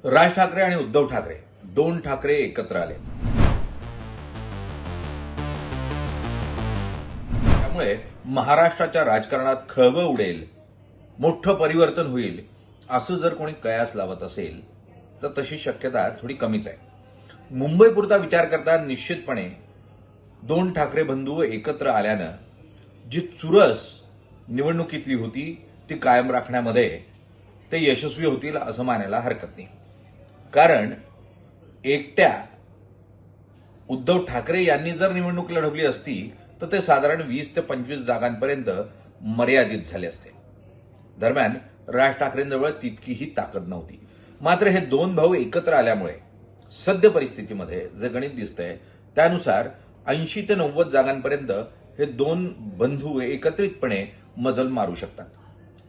राज ठाकरे आणि उद्धव ठाकरे दोन ठाकरे एकत्र आले। त्यामुळे महाराष्ट्राच्या राजकारणात खळबळ उडेल, मोठं परिवर्तन होईल असं जर कोणी कयास लावत असेल तर तशी शक्यता थोडी कमीच आहे। मुंबईपुरता विचार करता निश्चितपणे दोन ठाकरे बंधू एकत्र आल्यानं जी चुरस निवडणुकीतली होती ती कायम राखण्यामध्ये ते यशस्वी होतील असं मानायला हरकत नाही। कारण एकट्या उद्धव ठाकरे यांनी जर निवडणूक लढवली असती तर ते साधारण 20 ते 25 जागांपर्यंत मर्यादित झाले असते। दरम्यान राज ठाकरेंजवळ तितकीही ताकद नव्हती। मात्र हे दोन भाऊ एकत्र आल्यामुळे सद्य परिस्थितीमध्ये जे गणित दिसतंय त्यानुसार 80 ते 90 जागांपर्यंत हे दोन बंधू एकत्रितपणे मजल मारू शकतात।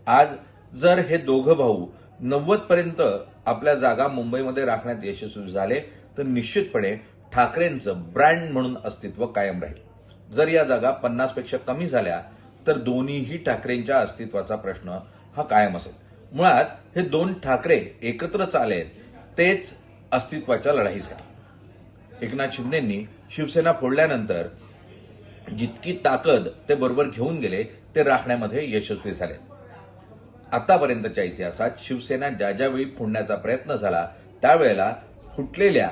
आज जर हे दोघं भाऊ 90 पर्यंत आपल्या जागा मुंबईमध्ये राखण्यात यशस्वी झाले तर निश्चितपणे ठाकरेंचं ब्रँड म्हणून अस्तित्व कायम राहील। जर या जागा 50 पेक्षा कमी झाल्या तर दोन्हीही ठाकरेंच्या अस्तित्वाचा प्रश्न हा कायम असेल। मुळात हे दोन ठाकरे एकत्रच आलेत तेच अस्तित्वाच्या लढाईसाठी। एकनाथ शिंदेंनी शिवसेना फोडल्यानंतर जितकी ताकद ते बरोबर घेऊन गेले ते राखण्यामध्ये यशस्वी झालेत। आतापर्यंतच्या इतिहासात शिवसेना ज्या ज्यावेळी फोडण्याचा प्रयत्न झाला त्यावेळेला फुटलेल्या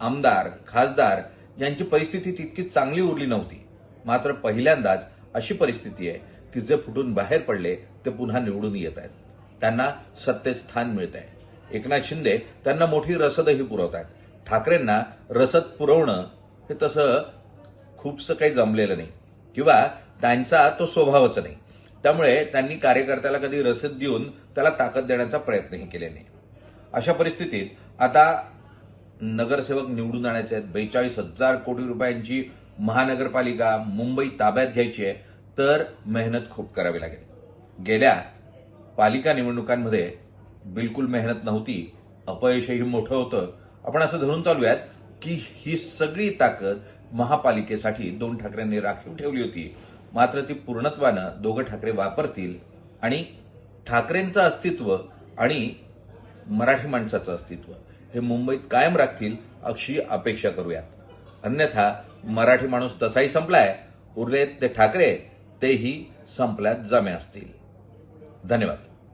आमदार खासदार यांची परिस्थिती तितकी चांगली उरली नव्हती। मात्र पहिल्यांदाच अशी परिस्थिती आहे की जे फुटून बाहेर पडले ते पुन्हा निवडून येत आहेत, त्यांना सत्तेत स्थान मिळत आहे। एकनाथ शिंदे त्यांना मोठी रसदही पुरवत आहेत। ठाकरेंना रसद पुरवणं हे तसं खूपसं काही जमलेलं नाही किंवा त्यांचा तो स्वभावच नाही। त्यामुळे त्यांनी कार्यकर्त्याला कधी रसद देऊन त्याला ताकद देण्याचा प्रयत्नही केले नाही। अशा परिस्थितीत आता नगरसेवक निवडून आणायचे आहेत। 42,000 कोटी रुपयांची महानगरपालिका मुंबई ताब्यात घ्यायची आहे तर मेहनत खूप करावी लागेल। गेल्या पालिका निवडणुकांमध्ये बिलकुल मेहनत नव्हती, अपयशही मोठं होतं। आपण असं धरून चालूयात की ही सगळी ताकद महापालिकेसाठी दोन ठाकरेंनी राखीव ठेवली होती। मात्र ती पूर्णत्वानं दोघं ठाकरे वापरतील आणि ठाकरेंचं अस्तित्व आणि मराठी माणसाचं अस्तित्व हे मुंबईत कायम राखतील अशी अपेक्षा करूयात। अन्यथा मराठी माणूस तसाही संपलाय, उरलेत ते ठाकरे तेही संपल्यात जमे असतील। धन्यवाद।